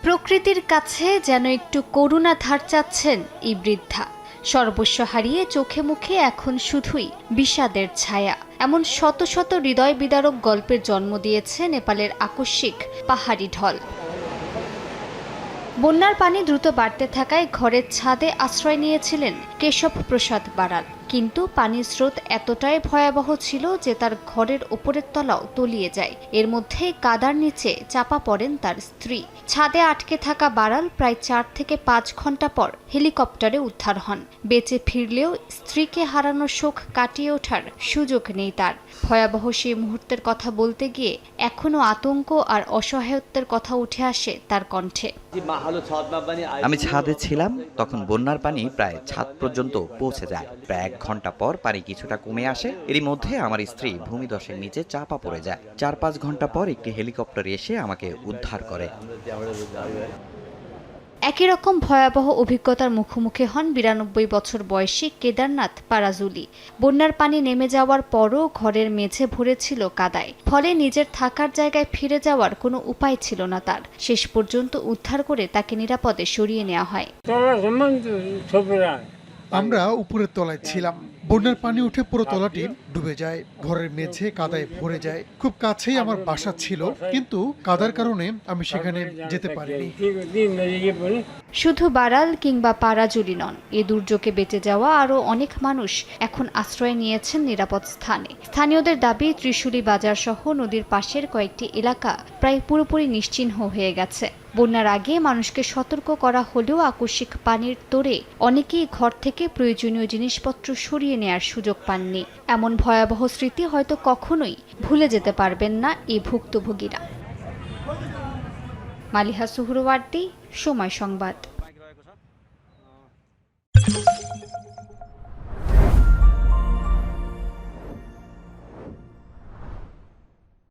প্রকৃতির কাছে যেন একটু করুণা ধার চাচ্ছেন এই বৃদ্ধা। সর্বস্ব হারিয়ে চোখে মুখে এখন শুধুই বিষাদের ছায়া। এমন শত শত হৃদয় বিদারক গল্পের জন্ম দিয়েছে নেপালের আকস্মিক পাহাড়ি ঢল। বন্যার পানি দ্রুত বাড়তে থাকায় ঘরের ছাদে আশ্রয় নিয়েছিলেন কেশব প্রসাদ বারাল। কিন্তু পানির স্রোত এতটাই ভয়াবহ ছিল যে তার ঘরের ওপরের তলাও তলিয়ে যায়। এর মধ্যেই কাদার নিচে চাপা পড়েন তার স্ত্রী। ছাদে আটকে থাকা বারাল প্রায় 4 থেকে 5 ঘন্টা পর হেলিকপ্টারে উদ্ধার হন। বেঁচে ফিরলেও স্ত্রীকে হারানোর শোক কাটিয়ে ওঠার সুযোগ নেই তার। ভয়াবহ সেই মুহূর্তের কথা বলতে গিয়ে এখনো আতঙ্ক আর অসহায়ত্বের কথা উঠে আসে তার কণ্ঠে। আমি ছাদে ছিলাম, তখন বন্যার পানি প্রায় ছাদ পর্যন্ত পৌঁছে যায়। প্রায় 1 ঘন্টা পর পানি কিছুটা কমে আসে। এরই মধ্যে আমার স্ত্রী ভূমিধসের নিচে চাপা পড়ে যায়। 4-5 ঘন্টা পর একটি হেলিকপ্টার এসে আমাকে উদ্ধার করে। একই রকম ভয়াবহ অভিজ্ঞতার মুখোমুখি হন 92 বছর বয়সী কেদারনাথ পারাজুলি। বন্যার পানি নেমে যাওয়ার পরও ঘরের মেঝে ভরেছিল কাদায়। ফলে নিজের থাকার জায়গায় ফিরে যাওয়ার কোনো উপায় ছিল না তার। শেষ পর্যন্ত উদ্ধার করে তাকে নিরাপদে সরিয়ে নেওয়া হয়। আমরা উপরের তলায় ছিলাম। বন্যার পানি উঠে পুরো তলাটি ডুবে যায়। ঘরের মেঝে কাদায় ভরে যায়। খুব কাছেই আমার বাসা ছিল, কিন্তু কাদার কারণে আমি সেখানে যেতে পারিনি। শুধু বারাল কিংবা পারাজুলি নন, এ দুর্যোগে বেঁচে যাওয়া আরও অনেক মানুষ এখন আশ্রয় নিয়েছেন নিরাপদ স্থানে। স্থানীয়দের দাবি, ত্রিশুলি বাজার সহ নদীর পাশের কয়েকটি এলাকা প্রায় পুরোপুরি নিশ্চিহ্ন হয়ে গেছে। বন্যার আগে মানুষকে সতর্ক করা হলেও আকস্মিক পানির তোড়ে অনেকেই ঘর থেকে প্রয়োজনীয় জিনিসপত্র সরিয়ে নেয়ার সুযোগ পাননি। এমন ভয়াবহ স্মৃতি হয়তো কখনোই ভুলে যেতে পারবেন না এই ভুক্তভোগীরা। মালিহা সুহরওয়ার্দী, সময় সংবাদ।